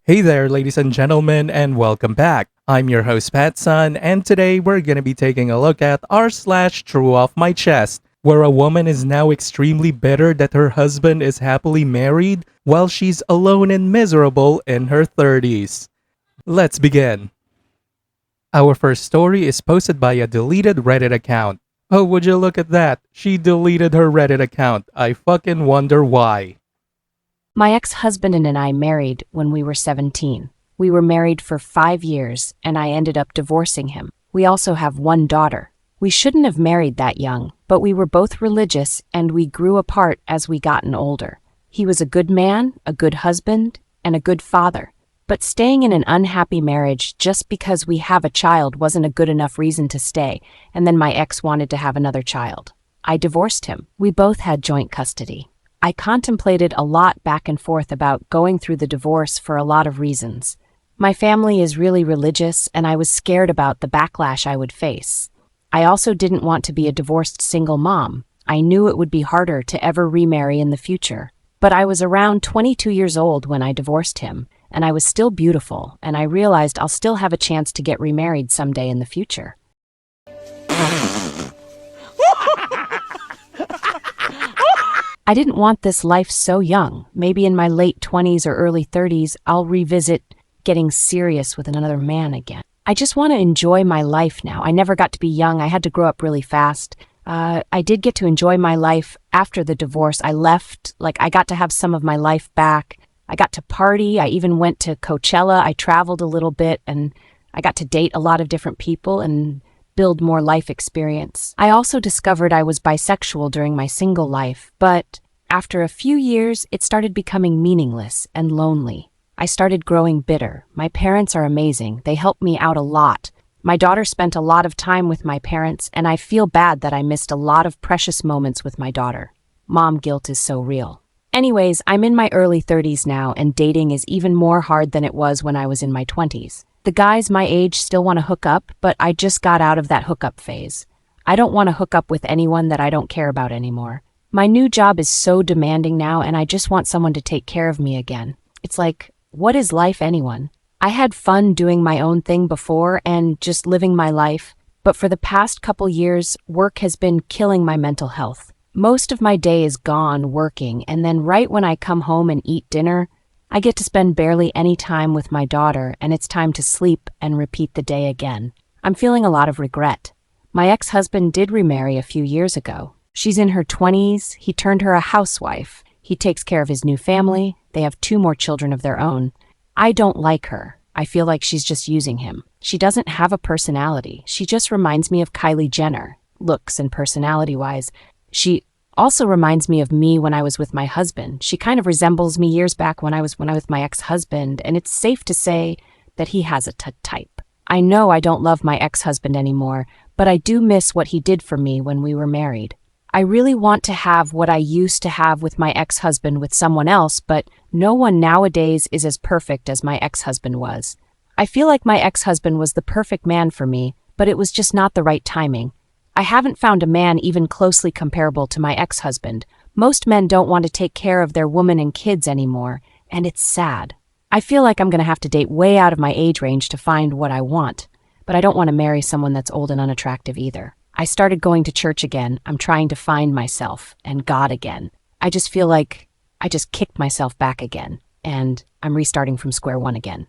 Hey there, ladies and gentlemen, and welcome back. I'm your host, PattSun, and today we're going to be taking a look at r/TrueOffMyChest, where a woman is now extremely bitter that her husband is happily married while she's alone and miserable in her 30s. Let's begin. Our first story is posted by a deleted Reddit account. Oh, would you look at that? She deleted her Reddit account. I fucking wonder why. My ex-husband and I married when we were 17. We were married for 5 years, and I ended up divorcing him. We also have one daughter. We shouldn't have married that young, but we were both religious, and we grew apart as we gotten older. He was a good man, a good husband, and a good father. But staying in an unhappy marriage just because we have a child wasn't a good enough reason to stay, and then my ex wanted to have another child. I divorced him. We both had joint custody. I contemplated a lot back and forth about going through the divorce for a lot of reasons. My family is really religious, and I was scared about the backlash I would face. I also didn't want to be a divorced single mom. I knew it would be harder to ever remarry in the future. But I was around 22 years old when I divorced him, and I was still beautiful, and I realized I'll still have a chance to get remarried someday in the future. I didn't want this life so young. Maybe in my late 20s or early 30s, I'll revisit getting serious with another man again. I just want to enjoy my life now. I never got to be young. I had to grow up really fast. I did get to enjoy my life after the divorce. I left, I got to have some of my life back. I got to party. I even went to Coachella. I traveled a little bit, and I got to date a lot of different people and build more life experience. I also discovered I was bisexual during my single life, but after a few years, it started becoming meaningless and lonely. I started growing bitter. My parents are amazing. They helped me out a lot. My daughter spent a lot of time with my parents, and I feel bad that I missed a lot of precious moments with my daughter. Mom guilt is so real. Anyways, I'm in my early 30s now, and dating is even more hard than it was when I was in my 20s. The guys my age still want to hook up, but I just got out of that hookup phase. I don't want to hook up with anyone that I don't care about anymore. My new job is so demanding now, and I just want someone to take care of me again. It's like, what is life anyone? I had fun doing my own thing before and just living my life, but for the past couple years, work has been killing my mental health. Most of my day is gone working, and then right when I come home and eat dinner, I get to spend barely any time with my daughter, and it's time to sleep and repeat the day again. I'm feeling a lot of regret. My ex-husband did remarry a few years ago. She's in her 20s. He turned her a housewife. He takes care of his new family. They have 2 more children of their own. I don't like her. I feel like she's just using him. She doesn't have a personality. She just reminds me of Kylie Jenner, looks and personality-wise. She also reminds me of me when I was with my husband. She kind of resembles me years back when I was with my ex-husband, and it's safe to say that he has a type. I know I don't love my ex-husband anymore, but I do miss what he did for me when we were married. I really want to have what I used to have with my ex-husband with someone else, but no one nowadays is as perfect as my ex-husband was. I feel like my ex-husband was the perfect man for me, but it was just not the right timing. I haven't found a man even closely comparable to my ex-husband. Most men don't want to take care of their woman and kids anymore, and it's sad. I feel like I'm going to have to date way out of my age range to find what I want, but I don't want to marry someone that's old and unattractive either. I started going to church again. I'm trying to find myself and God again. I just feel like I just kicked myself back again, and I'm restarting from square one again.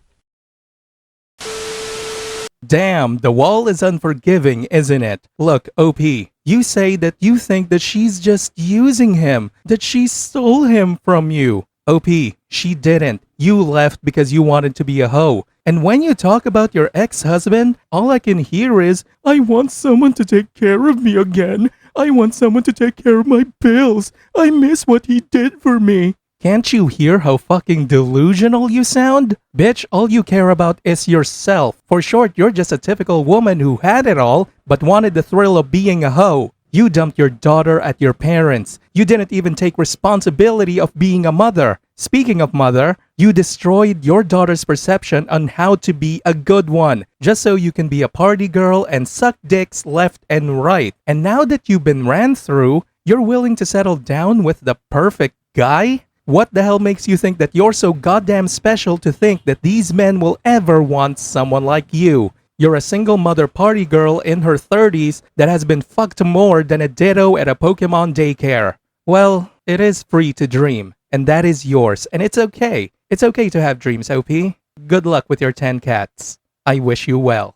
Damn, the wall is unforgiving, isn't it? Look, OP, you say that you think that she's just using him, that she stole him from you. OP, she didn't. You left because you wanted to be a hoe. And when you talk about your ex-husband, all I can hear is, I want someone to take care of me again. I want someone to take care of my bills. I miss what he did for me. Can't you hear how fucking delusional you sound? Bitch, all you care about is yourself. For short, you're just a typical woman who had it all, but wanted the thrill of being a hoe. You dumped your daughter at your parents. You didn't even take responsibility of being a mother. Speaking of mother, you destroyed your daughter's perception on how to be a good one, just so you can be a party girl and suck dicks left and right. And now that you've been ran through, you're willing to settle down with the perfect guy? What the hell makes you think that you're so goddamn special to think that these men will ever want someone like you? You're a single mother party girl in her 30s that has been fucked more than a ditto at a Pokemon daycare. Well, it is free to dream, and that is yours, and it's okay. It's okay to have dreams, OP. Good luck with your 10 cats. I wish you well.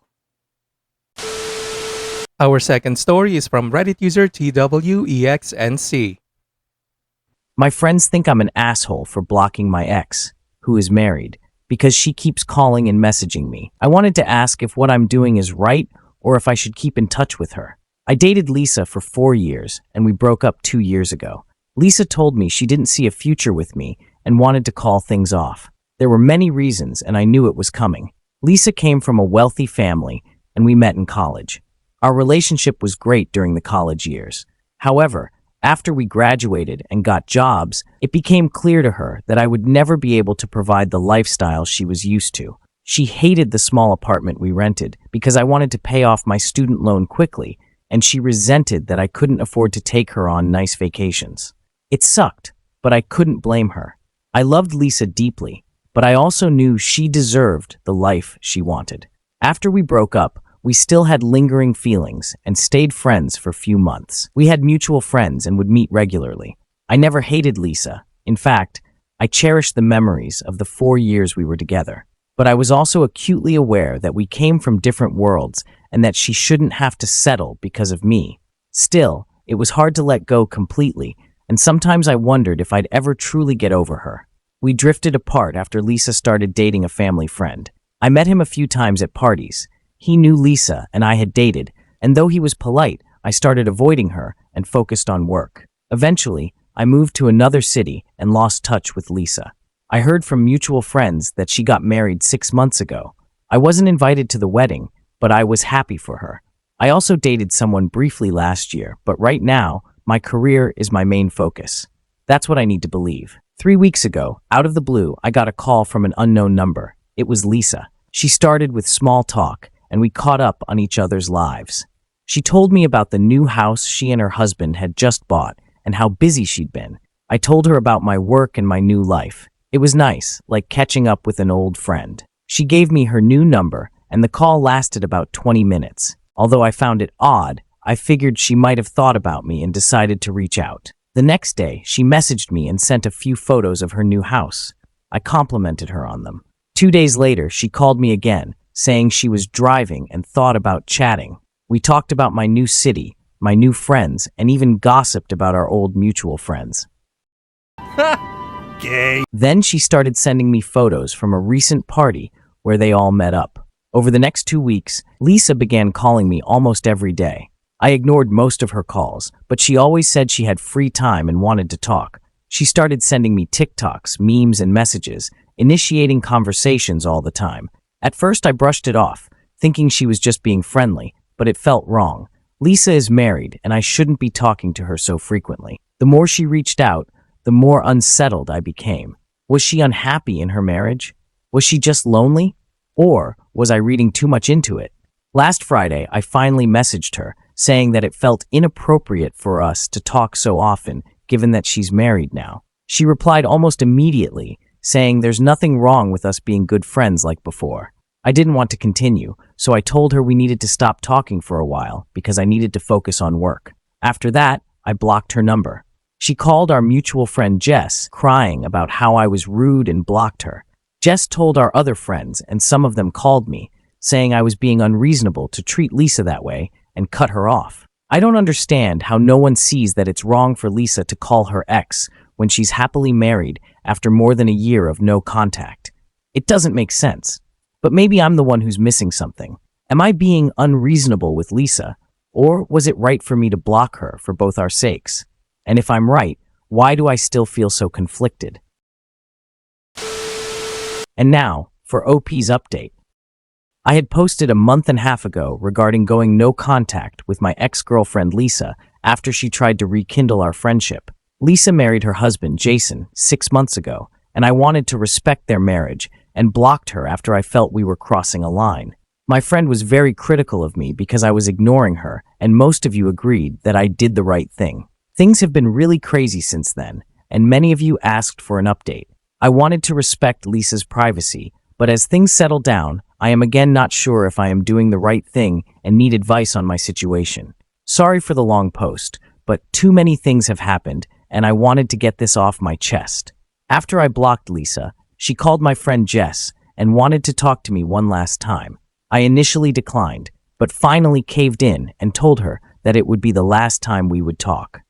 Our second story is from Reddit user TWEXNC. My friends think I'm an asshole for blocking my ex, who is married, because she keeps calling and messaging me. I wanted to ask if what I'm doing is right or if I should keep in touch with her. I dated Lisa for 4 years, and we broke up 2 years ago. Lisa told me she didn't see a future with me and wanted to call things off. There were many reasons, and I knew it was coming. Lisa came from a wealthy family, and we met in college. Our relationship was great during the college years. However, after we graduated and got jobs, it became clear to her that I would never be able to provide the lifestyle she was used to. She hated the small apartment we rented because I wanted to pay off my student loan quickly, and she resented that I couldn't afford to take her on nice vacations. It sucked, but I couldn't blame her. I loved Lisa deeply, but I also knew she deserved the life she wanted. After we broke up, we still had lingering feelings and stayed friends for a few months. We had mutual friends and would meet regularly. I never hated Lisa. In fact, I cherished the memories of the 4 years we were together. But I was also acutely aware that we came from different worlds and that she shouldn't have to settle because of me. Still, it was hard to let go completely, and sometimes I wondered if I'd ever truly get over her. We drifted apart after Lisa started dating a family friend. I met him a few times at parties. He knew Lisa and I had dated, and though he was polite, I started avoiding her and focused on work. Eventually, I moved to another city and lost touch with Lisa. I heard from mutual friends that she got married 6 months ago. I wasn't invited to the wedding, but I was happy for her. I also dated someone briefly last year, but right now, my career is my main focus. That's what I need to believe. 3 weeks ago, out of the blue, I got a call from an unknown number. It was Lisa. She started with small talk, and we caught up on each other's lives. She told me about the new house she and her husband had just bought and how busy she'd been. I told her about my work and my new life. It was nice, like catching up with an old friend. She gave me her new number, and the call lasted about 20 minutes. Although I found it odd, I figured she might have thought about me and decided to reach out. The next day, she messaged me and sent a few photos of her new house. I complimented her on them. 2 days later, she called me again, saying she was driving and thought about chatting. We talked about my new city, my new friends, and even gossiped about our old mutual friends. Gay. Then she started sending me photos from a recent party where they all met up. Over the next 2 weeks, Lisa began calling me almost every day. I ignored most of her calls, but she always said she had free time and wanted to talk. She started sending me TikToks, memes, and messages, initiating conversations all the time. At first, I brushed it off, thinking she was just being friendly, but it felt wrong. Lisa is married, and I shouldn't be talking to her so frequently. The more she reached out, the more unsettled I became. Was she unhappy in her marriage? Was she just lonely? Or was I reading too much into it? Last Friday, I finally messaged her, saying that it felt inappropriate for us to talk so often, given that she's married now. She replied almost immediately, saying there's nothing wrong with us being good friends like before. I didn't want to continue, so I told her we needed to stop talking for a while because I needed to focus on work. After that, I blocked her number. She called our mutual friend Jess, crying about how I was rude and blocked her. Jess told our other friends, and some of them called me, saying I was being unreasonable to treat Lisa that way and cut her off. I don't understand how no one sees that it's wrong for Lisa to call her ex when she's happily married after more than a year of no contact. It doesn't make sense. But maybe I'm the one who's missing something. Am I being unreasonable with Lisa, or was it right for me to block her for both our sakes? And if I'm right, why do I still feel so conflicted? And now, for OP's update. I had posted a month and a half ago regarding going no contact with my ex-girlfriend Lisa after she tried to rekindle our friendship. Lisa married her husband, Jason, 6 months ago, and I wanted to respect their marriage and blocked her after I felt we were crossing a line. My friend was very critical of me because I was ignoring her, and most of you agreed that I did the right thing. Things have been really crazy since then, and many of you asked for an update. I wanted to respect Lisa's privacy, but as things settle down, I am again not sure if I am doing the right thing and need advice on my situation. Sorry for the long post, but too many things have happened, and I wanted to get this off my chest. After I blocked Lisa, she called my friend Jess and wanted to talk to me one last time. I initially declined, but finally caved in and told her that it would be the last time we would talk.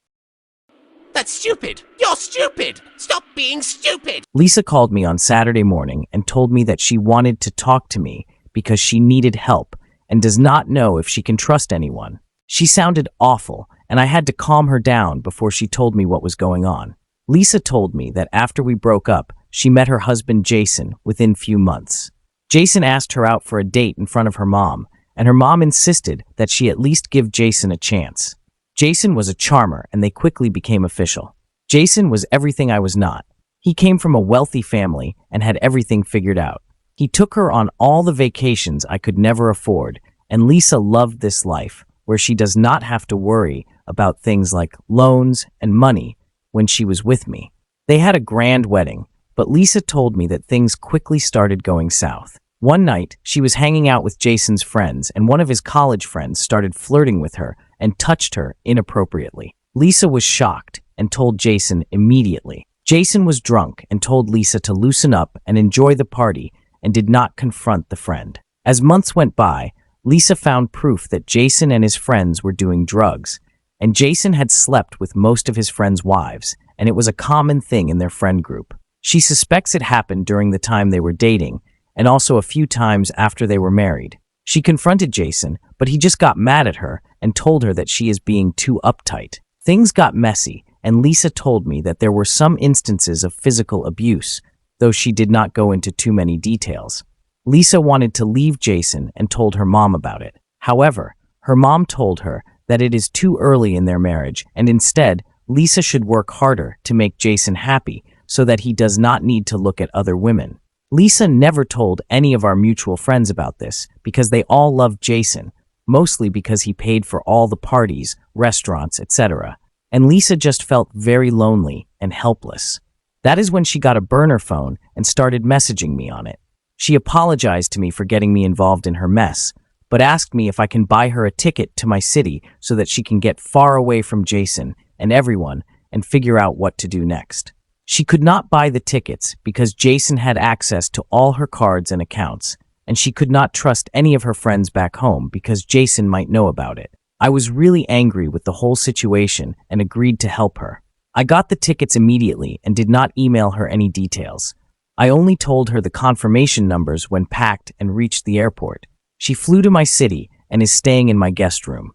That's stupid! You're stupid! Stop being stupid! Lisa called me on Saturday morning and told me that she wanted to talk to me because she needed help and does not know if she can trust anyone. She sounded awful, and I had to calm her down before she told me what was going on. Lisa told me that after we broke up, she met her husband Jason within few months. Jason asked her out for a date in front of her mom, and her mom insisted that she at least give Jason a chance. Jason was a charmer, and they quickly became official. Jason was everything I was not. He came from a wealthy family and had everything figured out. He took her on all the vacations I could never afford, and Lisa loved this life, where she does not have to worry about things like loans and money when she was with me. They had a grand wedding, but Lisa told me that things quickly started going south. One night, she was hanging out with Jason's friends, and one of his college friends started flirting with her and touched her inappropriately. Lisa was shocked and told Jason immediately. Jason was drunk and told Lisa to loosen up and enjoy the party and did not confront the friend. As months went by, Lisa found proof that Jason and his friends were doing drugs, and Jason had slept with most of his friends' wives, and it was a common thing in their friend group. She suspects it happened during the time they were dating, and also a few times after they were married. She confronted Jason, but he just got mad at her and told her that she is being too uptight. Things got messy, and Lisa told me that there were some instances of physical abuse, though she did not go into too many details. Lisa wanted to leave Jason and told her mom about it. However, her mom told her that it is too early in their marriage, and instead, Lisa should work harder to make Jason happy so that he does not need to look at other women. Lisa never told any of our mutual friends about this because they all loved Jason, mostly because he paid for all the parties, restaurants, etc. And Lisa just felt very lonely and helpless. That is when she got a burner phone and started messaging me on it. She apologized to me for getting me involved in her mess, but asked me if I can buy her a ticket to my city so that she can get far away from Jason and everyone and figure out what to do next. She could not buy the tickets because Jason had access to all her cards and accounts, and she could not trust any of her friends back home because Jason might know about it. I was really angry with the whole situation and agreed to help her. I got the tickets immediately and did not email her any details. I only told her the confirmation numbers when packed and reached the airport. She flew to my city and is staying in my guest room.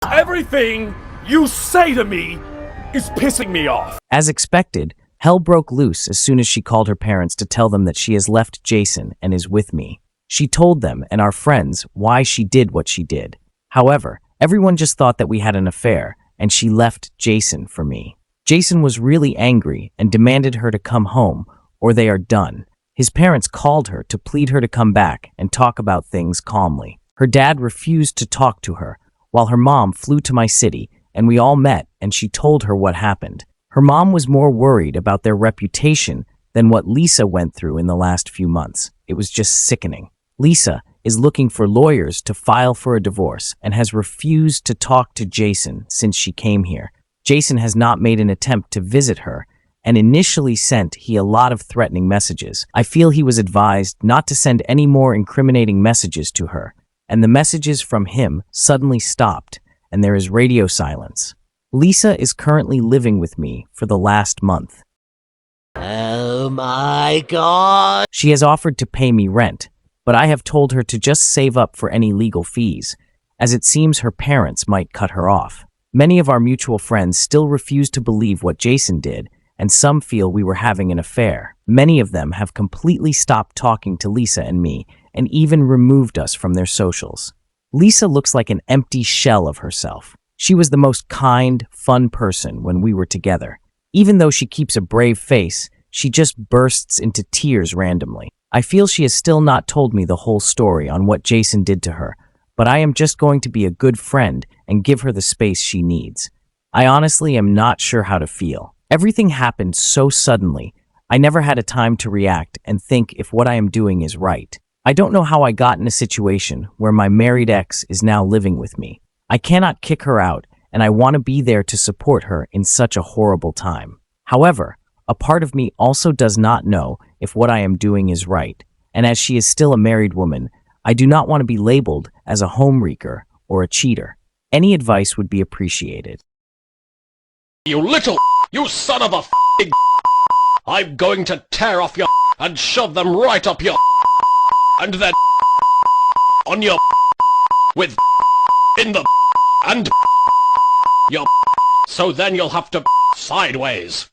Everything you say to me is pissing me off. As expected, hell broke loose as soon as she called her parents to tell them that she has left Jason and is with me. She told them and our friends why she did what she did. However, everyone just thought that we had an affair, and she left Jason for me. Jason was really angry and demanded her to come home, or they are done. His parents called her to plead her to come back and talk about things calmly. Her dad refused to talk to her, while her mom flew to my city, and we all met, and she told her what happened. Her mom was more worried about their reputation than what Lisa went through in the last few months. It was just sickening. Lisa is looking for lawyers to file for a divorce and has refused to talk to Jason since she came here. Jason has not made an attempt to visit her and initially sent he a lot of threatening messages. I feel he was advised not to send any more incriminating messages to her, and the messages from him suddenly stopped, and there is radio silence. Lisa is currently living with me for the last month. Oh my god! She has offered to pay me rent, but I have told her to just save up for any legal fees, as it seems her parents might cut her off. Many of our mutual friends still refuse to believe what Jason did, and some feel we were having an affair. Many of them have completely stopped talking to Lisa and me, and even removed us from their socials. Lisa looks like an empty shell of herself. She was the most kind, fun person when we were together. Even though she keeps a brave face, she just bursts into tears randomly. I feel she has still not told me the whole story on what Jason did to her, but I am just going to be a good friend and give her the space she needs. I honestly am not sure how to feel. Everything happened so suddenly. I never had a time to react and think if what I am doing is right. I don't know how I got in a situation where my married ex is now living with me. I cannot kick her out, and I want to be there to support her in such a horrible time. However, a part of me also does not know if what I am doing is right, and as she is still a married woman, I do not want to be labeled as a homewrecker or a cheater. Any advice would be appreciated. You son of a I'm going to tear off your and shove them right up your and then on your with in the and your so then you'll have to sideways.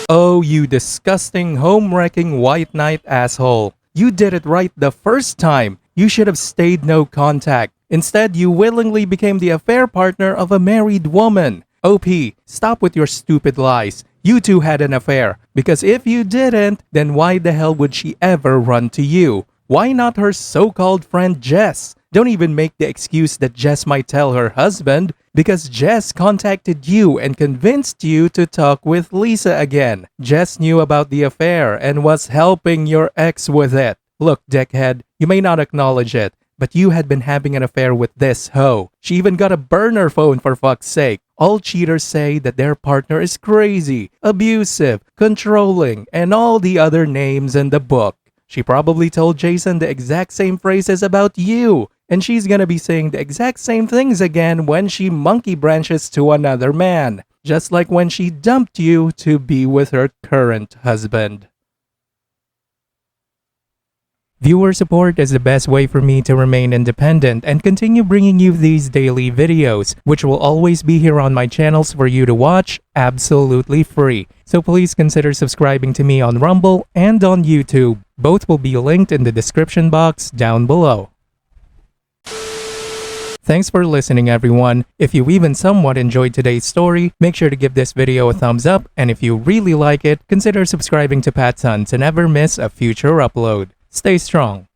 Oh, you disgusting home-wrecking white knight asshole. You did it right the first time. You should have stayed no contact. Instead, you willingly became the affair partner of a married woman. OP, stop with your stupid lies. You two had an affair. Because if you didn't, then why the hell would she ever run to you? Why not her so-called friend Jess? Don't even make the excuse that Jess might tell her husband, because Jess contacted you and convinced you to talk with Lisa again. Jess knew about the affair and was helping your ex with it. Look, dickhead, you may not acknowledge it, but you had been having an affair with this hoe. She even got a burner phone, for fuck's sake. All cheaters say that their partner is crazy, abusive, controlling, and all the other names in the book. She probably told Jason the exact same phrases about you, and she's gonna be saying the exact same things again when she monkey branches to another man, just like when she dumped you to be with her current husband. Viewer support is the best way for me to remain independent and continue bringing you these daily videos, which will always be here on my channels for you to watch absolutely free. So please consider subscribing to me on Rumble and on YouTube. Both will be linked in the description box down below. Thanks for listening, everyone. If you even somewhat enjoyed today's story, make sure to give this video a thumbs up, and if you really like it, consider subscribing to PattSun to never miss a future upload. Stay strong.